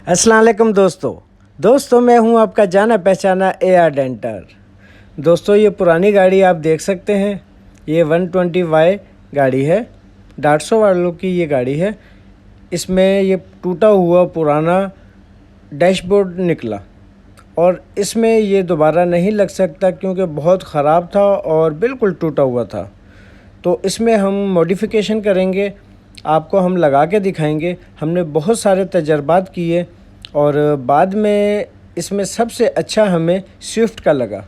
अस्सलाम वालेकुम दोस्तों मैं हूं आपका जाना पहचाना AR डेंटर। दोस्तों ये पुरानी गाड़ी आप देख सकते हैं, ये 120Y गाड़ी है, 150 वालों की ये गाड़ी है। इसमें ये टूटा हुआ पुराना डैशबोर्ड निकला और इसमें ये दोबारा नहीं लग सकता क्योंकि बहुत ख़राब था और बिल्कुल टूटा हुआ था। तो इसमें हम मॉडिफिकेशन करेंगे, आपको हम लगा के दिखाएंगे। हमने बहुत सारे तजर्बात किए और बाद में इसमें सबसे अच्छा हमें स्विफ्ट का लगा,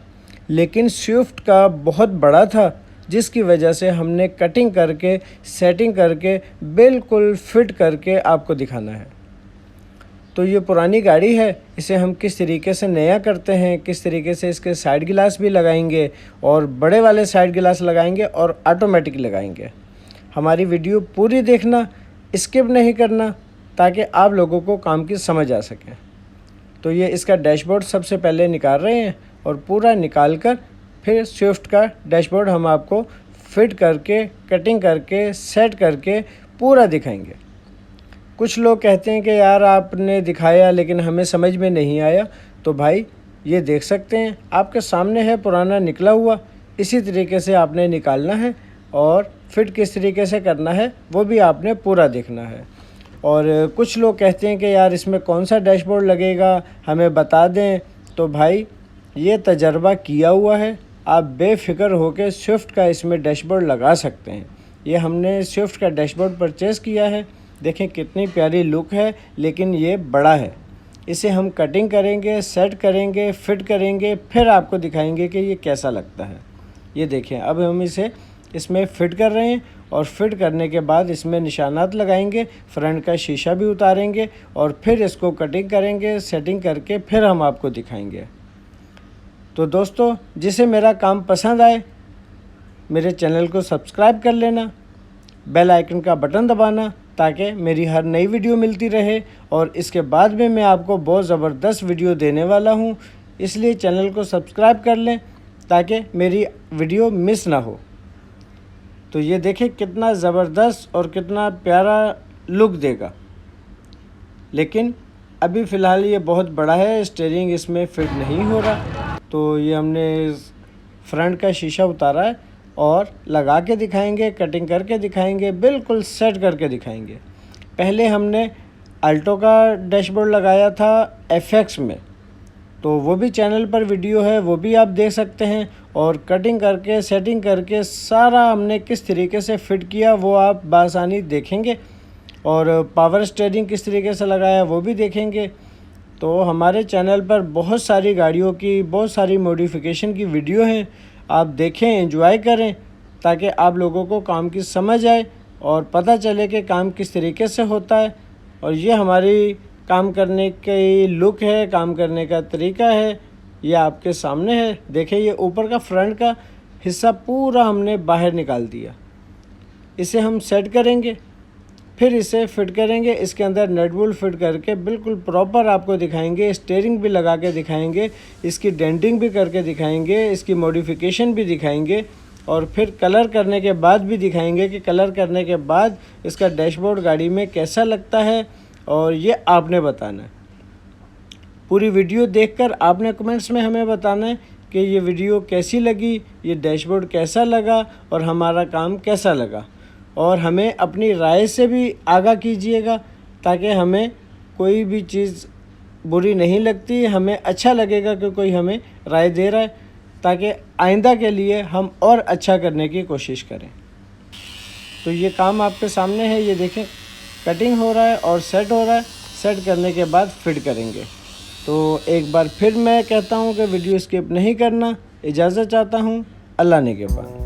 लेकिन स्विफ्ट का बहुत बड़ा था जिसकी वजह से हमने कटिंग करके सेटिंग करके बिल्कुल फिट करके आपको दिखाना है। तो ये पुरानी गाड़ी है, इसे हम किस तरीके से नया करते हैं, किस तरीके से इसके साइड गिलास भी लगाएंगे और बड़े वाले साइड गिलास लगाएंगे और ऑटोमेटिक लगाएंगे। हमारी वीडियो पूरी देखना, स्किप नहीं करना, ताकि आप लोगों को काम की समझ आ सके। तो ये इसका डैशबोर्ड सबसे पहले निकाल रहे हैं और पूरा निकाल कर फिर स्विफ्ट का डैशबोर्ड हम आपको फिट करके कटिंग करके सेट करके पूरा दिखाएंगे। कुछ लोग कहते हैं कि यार आपने दिखाया लेकिन हमें समझ में नहीं आया। तो भाई ये देख सकते हैं, आपके सामने है पुराना निकला हुआ, इसी तरीके से आपने निकालना है और फिट किस तरीके से करना है वो भी आपने पूरा देखना है। और कुछ लोग कहते हैं कि यार इसमें कौन सा डैशबोर्ड लगेगा, हमें बता दें। तो भाई ये तजर्बा किया हुआ है, आप बेफ़िक्र होकर स्विफ्ट का इसमें डैशबोर्ड लगा सकते हैं। ये हमने स्विफ्ट का डैशबोर्ड परचेज़ किया है, देखें कितनी प्यारी लुक है, लेकिन ये बड़ा है। इसे हम कटिंग करेंगे, सेट करेंगे, फिट करेंगे, फिर आपको दिखाएंगे कि ये कैसा लगता है। ये देखें, अब हम इसे इसमें फ़िट कर रहे हैं और फिट करने के बाद इसमें निशानात लगाएंगे, फ्रंट का शीशा भी उतारेंगे और फिर इसको कटिंग करेंगे, सेटिंग करके फिर हम आपको दिखाएंगे। तो दोस्तों, जिसे मेरा काम पसंद आए मेरे चैनल को सब्सक्राइब कर लेना, बेल आइकन का बटन दबाना ताकि मेरी हर नई वीडियो मिलती रहे। और इसके बाद में मैं आपको बहुत ज़बरदस्त वीडियो देने वाला हूँ, इसलिए चैनल को सब्सक्राइब कर लें ताकि मेरी वीडियो मिस ना हो। तो ये देखें कितना ज़बरदस्त और कितना प्यारा लुक देगा, लेकिन अभी फ़िलहाल ये बहुत बड़ा है, स्टीयरिंग इसमें फिट नहीं हो रहा। तो ये हमने फ्रंट का शीशा उतारा है और लगा के दिखाएंगे, कटिंग करके दिखाएंगे, बिल्कुल सेट करके दिखाएंगे। पहले हमने अल्टो का डैशबोर्ड लगाया था FX में, तो वो भी चैनल पर वीडियो है, वो भी आप देख सकते हैं। और कटिंग करके सेटिंग करके सारा हमने किस तरीके से फ़िट किया वो आप बासानी देखेंगे। और पावर स्टीयरिंग किस तरीके से लगाया वो भी देखेंगे। तो हमारे चैनल पर बहुत सारी गाड़ियों की, बहुत सारी मॉडिफिकेशन की वीडियो हैं, आप देखें, एंजॉय करें, ताकि आप लोगों को काम की समझ आए और पता चले कि काम किस तरीके से होता है। और ये हमारी काम करने की लुक है, काम करने का तरीका है, ये आपके सामने है। देखें, ये ऊपर का फ्रंट का हिस्सा पूरा हमने बाहर निकाल दिया। इसे हम सेट करेंगे, फिर इसे फिट करेंगे, इसके अंदर नट बोल्ट फिट करके बिल्कुल प्रॉपर आपको दिखाएंगे, स्टीयरिंग भी लगा के दिखाएंगे, इसकी डेंटिंग भी करके दिखाएंगे, इसकी मॉडिफिकेशन भी दिखाएंगे और फिर कलर करने के बाद भी दिखाएंगे कि कलर करने के बाद इसका डैशबोर्ड गाड़ी में कैसा लगता है। और ये आपने बताना है, पूरी वीडियो देखकर आपने कमेंट्स में हमें बताना है कि ये वीडियो कैसी लगी, ये डैशबोर्ड कैसा लगा और हमारा काम कैसा लगा। और हमें अपनी राय से भी आगाह कीजिएगा ताकि हमें कोई भी चीज़ बुरी नहीं लगती, हमें अच्छा लगेगा कि कोई हमें राय दे रहा है, ताकि आइंदा के लिए हम और अच्छा करने की कोशिश करें। तो ये काम आपके सामने है, ये देखें कटिंग हो रहा है और सेट हो रहा है, सेट करने के बाद फिट करेंगे। तो एक बार फिर मैं कहता हूँ कि वीडियो स्किप नहीं करना, इजाज़त चाहता हूँ, अल्लाह ने के बाद।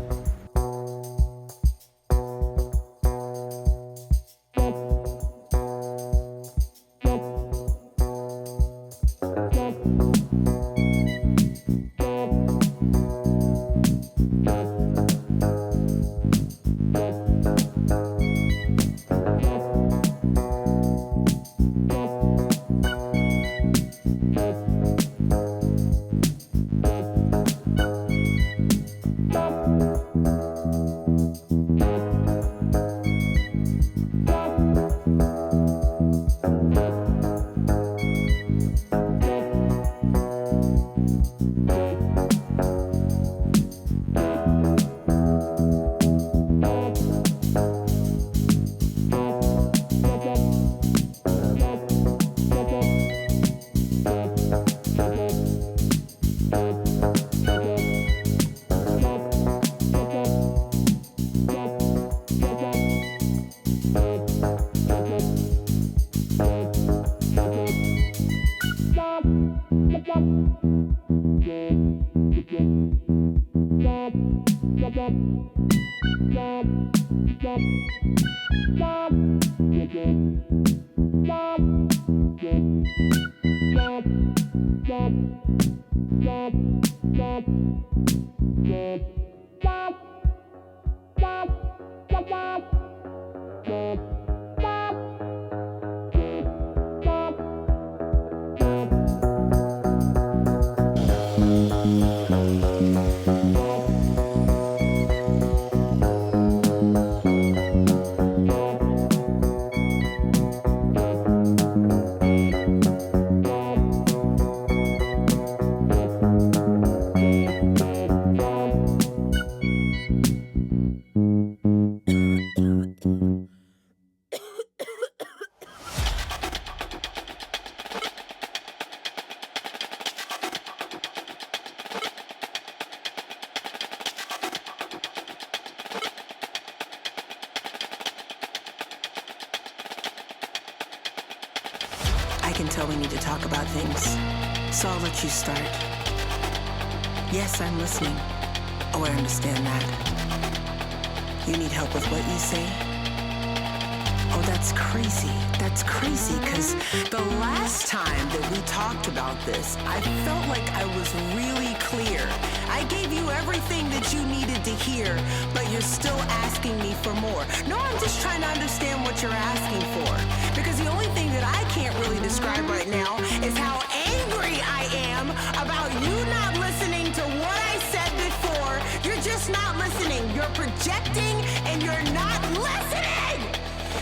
I can tell we need to talk about things, so I'll let you start. Yes, I'm listening. Oh, I understand that. You need help with what you say? Oh, that's crazy. That's crazy, because the last time that we talked about this, I felt like I was really clear. I gave you everything that you needed to hear, but you're still asking me for more. No, I'm just trying to understand what you're asking for, because the only thing that I can't really describe right now is how angry I am about you not listening to what I said before. You're just not listening. You're projecting and you're not listening.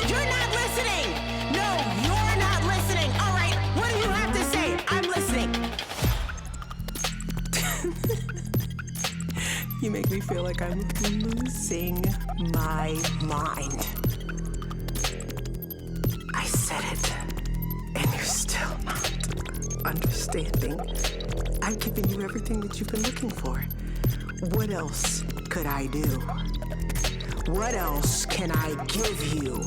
You're not listening. No, you're not listening. All right, what do you have to say? I'm listening. You make me feel like I'm losing my mind. I said it, and you're still not understanding. I've given you everything that you've been looking for. What else could I do? What else can I give you?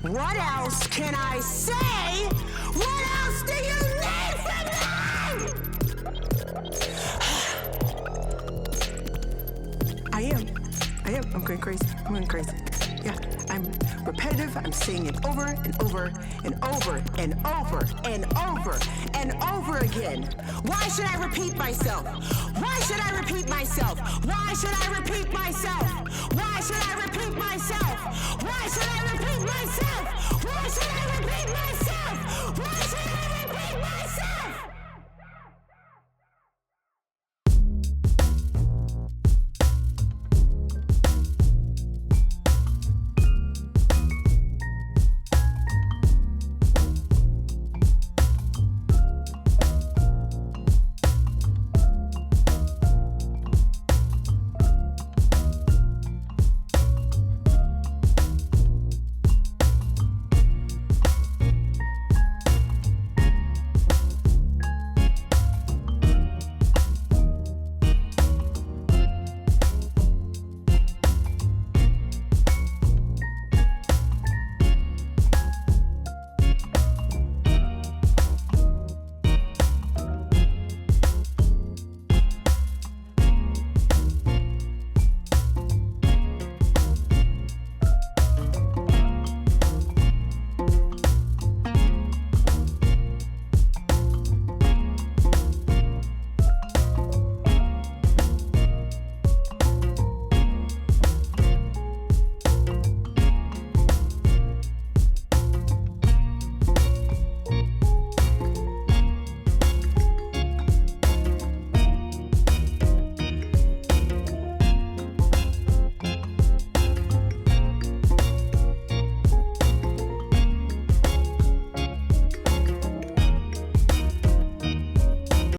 What else can I say? What else do you need from me? I am. I'm going crazy. Yeah, I'm repetitive. I'm saying it over and over and over and over and over and over again. Why should I repeat myself? Why should I repeat myself? Why should I repeat myself? Why should I repeat myself? Why should I repeat myself? Why should I repeat myself?